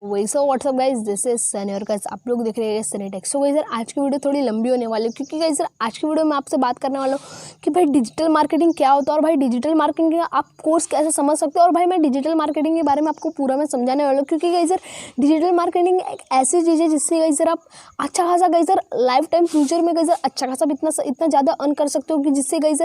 वही so what's up guys, this is Sunny और guys आप लोग देख रहे हैं सनी टेक। सो गाइज आज की वीडियो थोड़ी लंबी होने वाली है क्योंकि गाइज आज की वीडियो में आपसे बात करने वाला हूँ कि भाई डिजिटल मार्केटिंग क्या होता है और भाई डिजिटल मार्केटिंग का आप कोर्स कैसे समझ सकते हो। और भाई मैं डिजिटल मार्केटिंग के बारे में आपको पूरा मैं समझाने वाला हूँ क्योंकि गाइज डिजिटल मार्केटिंग एक ऐसी चीज़ है जिससे गाइज आप अच्छा खासा गाइज लाइफ टाइम फ्यूचर में गाइज अच्छा खासा इतना ज़्यादा अर्न कर सकते हो कि जिससे गाइज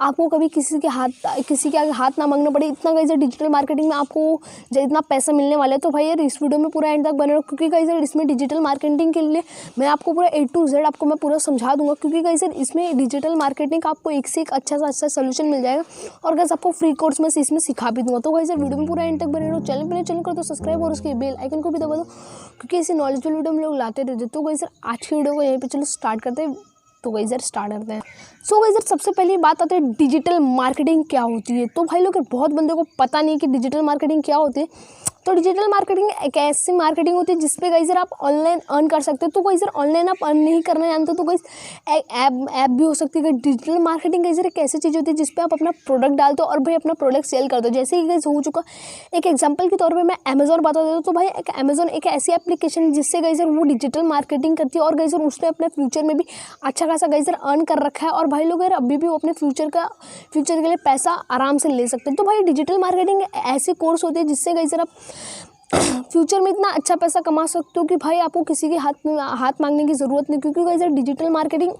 आपको कभी किसी के आगे हाथ ना मांगना पड़े। इतना गाइज डिजिटल मार्केटिंग में आपको इतना पैसा मिलने वाला है। तो भाई यार इस वीडियो में पूरा एंड तक बने रहो क्योंकि गाइस इसमें डिजिटल मार्केटिंग के लिए मैं आपको पूरा A to Z आपको मैं पूरा समझा दूंगा क्योंकि गाइस इसमें डिजिटल मार्केटिंग का आपको एक से एक अच्छा सोल्यूशन मिल जाएगा और गाइस आपको फ्री कोर्स में इसमें सिखा भी दूंगा। तो गाइस वीडियो में पूरा एंड तक बने रहो। चैनल कर दो सब्सक्राइब और उसके बेल आइकन को भी दबा दो क्योंकि ऐसी नॉलेजफुल वीडियो हम लोग लाते रहते। तो गाइस आज की वीडियो को यहीं पर चलो स्टार्ट करते हैं। तो गाइस स्टार्ट करते हैं। सो गाइस सबसे पहली बात आती है डिजिटल मार्केटिंग क्या होती है। तो भाई लोग बहुत बंदे को पता नहीं कि डिजिटल मार्केटिंग क्या होती है। तो डिजिटल मार्केटिंग एक ऐसी मार्केटिंग होती है जिसपे गाइस आप ऑनलाइन अर्न कर सकते हो। तो गाइस ऑनलाइन आप अर्न नहीं करना जानते तो गाइस ऐप भी हो सकती है। डिजिटल मार्केटिंग गाइस एक ऐसी चीज़ होती है जिसपे आप अपना प्रोडक्ट डालते हो और भाई अपना प्रोडक्ट सेल करते हो। जैसे कि गाइस हो चुका एक एग्जांपल के तौर पे मैं अमेजोन बता देता हूँ। तो भाई एक अमेजोन एक ऐसी एप्लीकेशन है जिससे गाइस वो डिजिटल मार्केटिंग करती है और गाइस उसने अपने फ्यूचर में भी अच्छा खासा गाइस अर्न कर रखा है और भाई लोग यार अभी भी वो अपने फ्यूचर के लिए पैसा आराम से ले सकते हैं। तो भाई डिजिटल मार्केटिंग ऐसे कोर्स होते हैं जिससे गाइस आप फ्यूचर में इतना अच्छा पैसा कमा सकते हो कि भाई आपको किसी के हाथ मांगने की ज़रूरत नहीं क्योंकि गाइस डिजिटल मार्केटिंग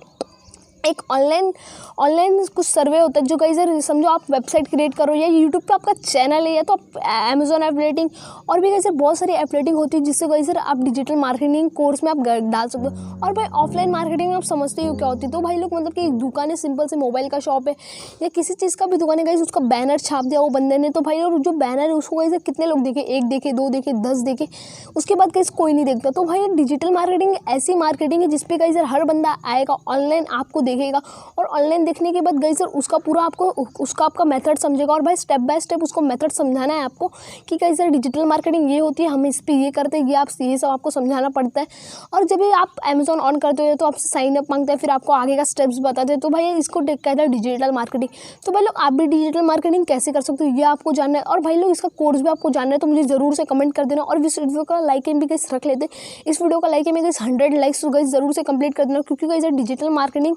एक ऑनलाइन कुछ सर्वे होता है जो गाइस समझो आप वेबसाइट क्रिएट करो या यूट्यूब पे आपका चैनल है या तो आप अमेजोन एफिलिएटिंग और भी गाइस बहुत सारी एफिलिएटिंग होती है जिससे गाइस आप डिजिटल मार्केटिंग कोर्स में आप डाल सकते हो। और भाई ऑफलाइन मार्केटिंग में आप समझते हो क्या होती है। तो भाई लोग मतलब कि एक दुकान है, सिंपल से मोबाइल का शॉप है या किसी चीज़ का भी दुकान है गाइस, उसका बैनर छाप दिया वो बंदे ने। तो भाई और जो बैनर है उसको गाइस कितने लोग देखे, 1 देखे, 2 देखे, 10 देखे, उसके बाद गाइस कोई नहीं देखता। तो भाई डिजिटल मार्केटिंग ऐसी मार्केटिंग है जिसपे गाइस हर बंदा आएगा ऑनलाइन आपको देखेगा और ऑनलाइन देखने के बाद गाइस उसका पूरा आपका मेथड समझेगा और भाई स्टेप बाय स्टेप उसको मेथड समझाना है आपको कि गाइस डिजिटल मार्केटिंग ये होती है, हम इस पे ये करते हैं, ये सब आपको समझाना पड़ता है। और जब भी आप अमेजोन ऑन करते हो तो आपसे साइन अप मांगता है, फिर आपको आगे का स्टेप्स बताते हैं। तो भाई इसको कहते हैं डिजिटल मार्केटिंग। तो भाई लोग आप भी डिजिटल मार्केटिंग कैसे कर सकते हो ये आपको जानना है और भाई लोग इसका कोर्स भी आपको जानना है तो मुझे ज़रूर से कमेंट कर देना। और इस वीडियो का लाइक भी गाइस रख लेते हैं। इस वीडियो का लाइक में गाइस 100 लाइक्स तो गाइस ज़रूर से कंप्लीट कर देना क्योंकि गाइस डिजिटल मार्केटिंग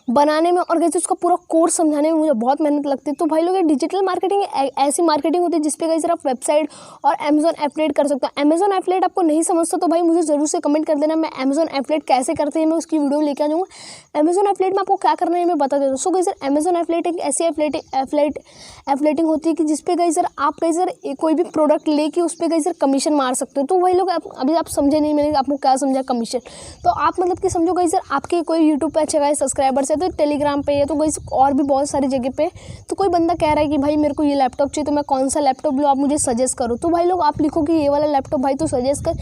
बनाने में और गाइस उसका पूरा कोर्स समझाने में मुझे बहुत मेहनत लगती है। तो भाई लोग डिजिटल मार्केटिंग ऐसी मार्केटिंग होती है जिसपे गाइस आप वेबसाइट और अमेजोन एफिलिएट कर सकते हो। अमेजोन एफिलिएट आपको नहीं समझता तो भाई मुझे ज़रूर से कमेंट कर देना। मैं अमेजोन एफिलिएट कैसे करते हैं मैं उसकी वीडियो लेकर आ जाऊँगा। अमेजोन एफिलिएट में आपको क्या करना है मैं बता देता हूँ। सो गाइस अमेजोन एफिलिएट एक ऐसी एफिलिएटिंग होती है कि जिसपे गाइस आप गाइस कोई भी प्रोडक्ट लेके उस पर गाइस कमीशन मार सकते हो। तो भाई लोग अभी आप समझे नहीं, मैंने आपको क्या समझा कमीशन। तो आप मतलब कि समझो गाइस आपके कोई यूट्यूब पे अच्छे गाइस सब्सक्राइबर्स है तो टेलीग्राम पे है तो गाइस और भी बहुत सारी जगह पे तो कोई बंदा कह रहा है कि भाई मेरे को ये लैपटॉप चाहिए तो मैं कौन सा लैपटॉप लूँ, आप मुझे सजेस्ट करो। तो भाई लोग आप लिखो कि ये वाला लैपटॉप भाई तो सजेस्ट कर,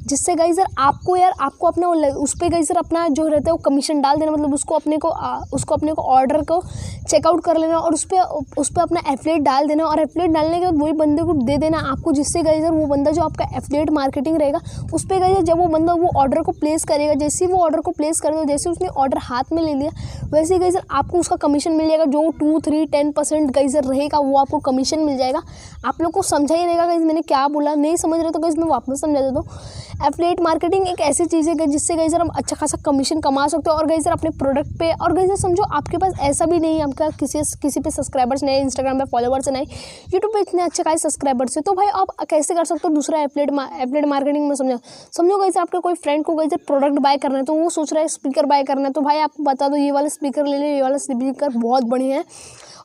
जिससे गाइस आपको अपना उस पर गाइस अपना जो रहता है वो कमीशन डाल देना। मतलब उसको अपने को ऑर्डर को चेकआउट कर लेना और उस पर अपना एफिलिएट डाल देना और एफिलिएट डालने के बाद वही बंदे को दे देना आपको, जिससे गाइस वो बंदा जो आपका एफिलिएट मार्केटिंग रहेगा उस पर गाइस जब वो बंदा वो ऑर्डर को प्लेस करेगा, जैसे ही वो ऑर्डर को प्लेस करेगा, जैसे उसने ऑर्डर हाथ में ले लिया वैसे ही गाइस आपको उसका कमीशन मिल जाएगा। जो 2, 3, 10% गाइस रहेगा वो आपको कमीशन मिल जाएगा। आप लोग को समझा ही रहेगा गाइस मैंने क्या बोला, नहीं समझ रहे तो गाइस मैं वापस समझा देता हूँ। एफिलिएट मार्केटिंग एक ऐसी चीज़ है जिससे गाइस हम अच्छा खासा कमीशन कमा सकते हो और गाइस अपने प्रोडक्ट पे और गाइस समझो आपके पास ऐसा भी नहीं है, आपका किसी पे सब्सक्राइबर्स नहीं, इंस्टाग्राम पे फॉलोवर्स नहीं, यूट्यूब पे इतने अच्छे खासे सब्सक्राइबर्स है। तो भाई आप कैसे कर सकते हो दूसरा एफिलिएट मार्केटिंग में समझो गाइस आपके कोई फ्रेंड को गाइस प्रोडक्ट बाय करना है तो वो सोच रहा है स्पीकर बाय करना है तो भाई आपको बता दो ये वाला स्पीकर ले लो, ये वाला स्पीकर बहुत बढ़िया है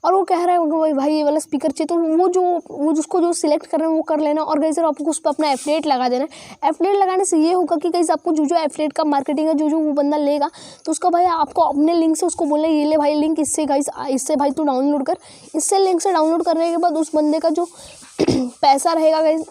और वो कह रहा है भाई ये वाला स्पीकर चाहिए तो वो जिसको जो सिलेक्ट कर रहे हैं वो कर लेना और गाइस आपको उस पर अपना एफिलिएट लगा देना। एफिलिएट लगाने से ये होगा कि गाइस आपको जो एफिलिएट का मार्केटिंग है जो वो बंदा लेगा तो उसका भाई आपको अपने लिंक से उसको बोलना ये ले भाई लिंक इससे भाई तू डाउनलोड कर। इससे लिंक से डाउनलोड करने के बाद उस बंदे का जो पैसा रहेगा गाइस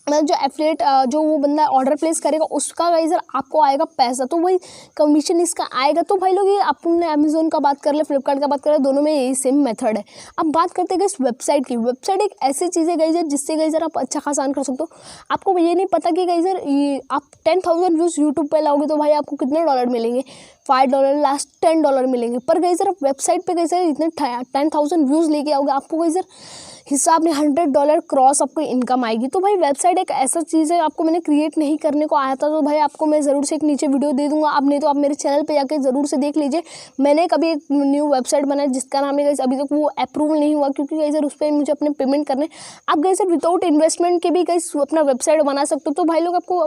मतलब जो एफिलिएट जो वो बंदा ऑर्डर प्लेस करेगा उसका गाइस आपको आएगा पैसा, तो वही कमीशन इसका आएगा। तो भाई लोग ये आपने अमेजोन का बात कर ले, फ्लिपकार्ट का बात कर ले, दोनों में यही सेम मेथड है। अब बात करते हैं गाइस वेबसाइट की। वेबसाइट एक ऐसी चीज़ है गाइस जिससे गाइस आप अच्छा खासा अर्न कर सकते हो। आपको ये नहीं पता कि गाइस ये आप 10,000 व्यूज़ यूट्यूब पे लाओगे तो भाई आपको कितने डॉलर मिलेंगे। $5, लास्ट $10 मिलेंगे। पर गाइस आप वेबसाइट पे गाइस इतने 10,000 व्यूज़ लेके आओगे, आपको गाइस हिसाब में $100 क्रॉस आपको इनकम आएगी। तो भाई वेबसाइट एक ऐसा चीज़ है, आपको मैंने क्रिएट नहीं करने को आया था तो भाई आपको मैं ज़रूर से एक नीचे वीडियो दे दूंगा। अब नहीं तो आप मेरे चैनल पे जाके ज़रूर से देख लीजिए। मैंने कभी एक न्यू वेबसाइट बनाया जिसका नाम है गाइस, अभी तक वो अप्रूवल नहीं हुआ क्योंकि गाइस उस पर मुझे अपने पेमेंट करने। आप गाइस विदाउट इन्वेस्टमेंट के भी गाइस अपना वेबसाइट बना सकते हो। तो भाई लोग आपको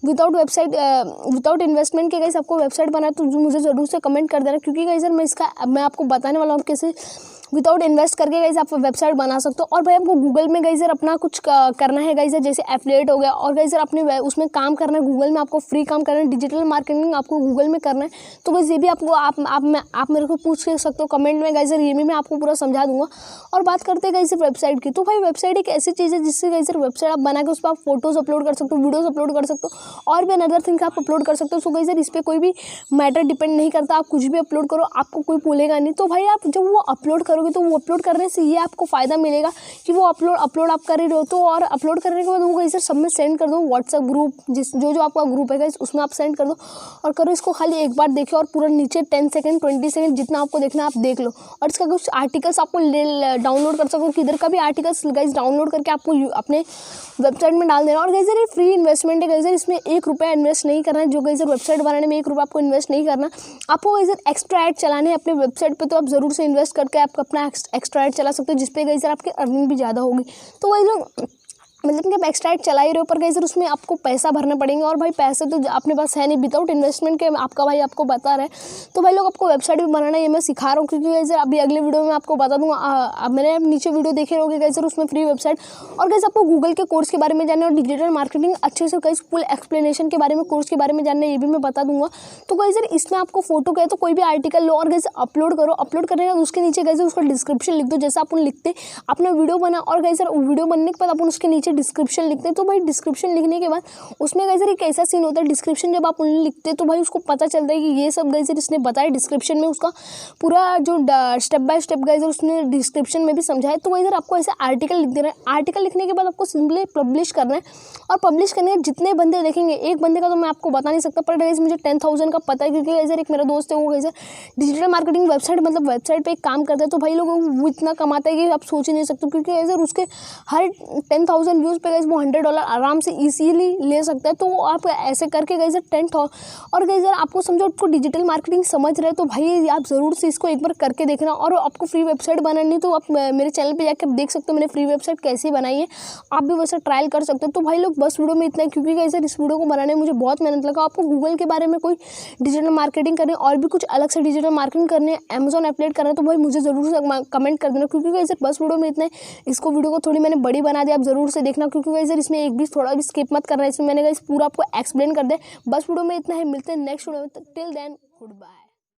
विदाउट इन्वेस्टमेंट के गाइस आपको वेबसाइट बनाए तो मुझे ज़रूर से कमेंट कर देना, क्योंकि गाइस मैं आपको बताने वाला हूँ कैसे विदाउट इन्वेस्ट करके गाइस आप वेबसाइट बना सकते हो। और भाई आपको गूगल में गाइस अपना कुछ करना है गाइस, जैसे एफिलिएट हो गया, और गाइस अपने उसमें काम करना है गूगल में, आपको फ्री काम करना है, डिजिटल मार्केटिंग आपको गूगल में करना है। तो गाइस ये भी आपको आप मेरे को पूछ सकते हो कमेंट में गाइस, ये भी मैं आपको पूरा समझा दूंगा। और बात करते हैं गाइस वेबसाइट की। तो भाई वेबसाइट एक ऐसी चीज़ है जिससे गाइस वेबसाइट आप बना के उस पर आप फोटोज़ अपलोड कर सकते हो, वीडियोज़ अपलोड कर सकते हो, और भी अनदर थिंग्स आप अपलोड कर सकते हो। सो गाइस इस पर कोई भी मैटर डिपेंड नहीं करता, आप कुछ भी अपलोड करो, आपको कोई बोलेगा नहीं। तो भाई आप जब वो अपलोड करोगे तो वो अपलोड करने से ये आपको फ़ायदा मिलेगा कि वो अपलोड आप कर ही रहे हो तो, और अपलोड करने के बाद वो गाइस सब में सेंड कर दो, व्हाट्सएप ग्रुप जो आपका ग्रुप है गाइस उसमें आप सेंड कर दो और करो इसको। खाली एक बार देखिए और पूरा नीचे 10 सेकंड 20 सेकंड जितना आपको देखना आप देख लो। और इसका कुछ आर्टिकल्स आपको डाउनलोड कर सकते हो, किधर का भी आर्टिकल्स गाइस डाउनलोड करके आपको अपने वेबसाइट में डाल देना। और गाइस ये फ्री इन्वेस्टमेंट है गाइस, इसमें ₹1 इन्वेस्ट नहीं करना है। जो गाइस वेबसाइट बनाने में ₹1 आपको इन्वेस्ट नहीं करना, आपको गाइस एक्स्ट्रा ऐड चलाने हैं अपने वेबसाइट पे, तो आप ज़रूर से इन्वेस्ट करके आप अपना एक्स्ट्रा ऐड चला सकते हो, जिसपे गाइस आपकी अर्निंग भी ज़्यादा होगी। तो गाइस लोग मतलब कि आप एक्स्ट्रा ऐड चला ही रहे हो, पर गाइस उसमें आपको पैसा भरना पड़ेगा, और भाई पैसे तो अपने पास है नहीं। विदाउट इन्वेस्टमेंट के आपका भाई आपको बता रहा है। तो भाई लोग आपको वेबसाइट भी बनाना ये मैं सिखा रहा हूँ, क्योंकि गाइस अभी अगले वीडियो में आपको बता दूंगा। अब मैंने नीचे वीडियो देखे रहोगे गाइस, उसमें फ्री वेबसाइट। और गाइस आपको गूगल के कोर्स के बारे में जानना है और डिजिटल मार्केटिंग अच्छे से गाइस फुल एक्सप्लेनेशन के बारे में कोर्स के बारे में जानना है, ये भी मैं बता दूंगा। तो गाइस इसमें आपको फोटो का है तो कोई भी आर्टिकल लो और गाइस अपलोड करो। अपलोड करने के बाद उसके नीचे गाइस उसका डिस्क्रिप्शन लिख दो, जैसा अपन लिखते अपना वीडियो बना, और गाइस वीडियो बनने के बाद अपन उसके नीचे डिस्क्रिप्शन लिखते। तो भाई डिस्क्रिप्शन लिखने के बाद उसमें गाइस एक ऐसा सीन होता है, डिस्क्रिप्शन जब आप लिखते तो भाई उसको पता चलता है कि ये सब गाइस इसने बताया डिस्क्रिप्शन में, उसका पूरा जो स्टेप बाय स्टेप गाइस उसने डिस्क्रिप्शन में भी समझाया। तो गाइस आपको ऐसे आर्टिकल लिख देना है। आर्टिकल लिखने के बाद आपको सिंपली पब्लिश करना है, और पब्लिश करने के जितने बंदे देखेंगे, एक बंदे का तो मैं आपको बता नहीं सकता, पर गाइस मुझे 10,000 का पता है, क्योंकि गाइस एक मेरा दोस्त है वो गाइस डिजिटल मार्केटिंग वेबसाइट मतलब वेबसाइट पे एक काम करता है। तो भाई लोग वो इतना कमाता है कि आप सोच ही नहीं सकते, क्योंकि गाइस उसके हर 10,000 व्यूज़ पे गाइस वो $100 आराम से इजीली ले सकता है। तो आप ऐसे करके गाइस 10,000, और गाइस आपको समझो आपको डिजिटल मार्केटिंग समझ रहे हैं तो भाई आप ज़रूर से इसको एक बार करके देखना। और आपको फ्री वेबसाइट बनानी तो आप मेरे चैनल पे जाकर देख सकते हो मैंने फ्री वेबसाइट कैसे बनाई है, आप भी वैसे ट्रायल कर सकते हो। तो भाई लोग बस वीडियो में इतना है, क्योंकि गाइस इस वीडियो को बनाने में मुझे बहुत मेहनत लगा। आपको गूगल के बारे में कोई डिजिटल मार्केटिंग करनी और भी कुछ अलग से डिजिटल मार्केटिंग करनी है, अमेजॉन एफिलिएट करना है, तो भाई मुझे ज़रूर से कमेंट कर देना, क्योंकि गाइस बस वीडियो में इतना है। इसको वीडियो को थोड़ी मैंने बड़ी बना दिया, आप ज़रूर से देखना, क्योंकि गाइस इसमें एक भी थोड़ा भी स्किप मत करना है। इसमें मैंने गाइस पूरा आपको एक्सप्लेन कर दिया। बस वीडियो में इतना है, मिलते हैं नेक्स्ट वीडियो में। Till then good bye.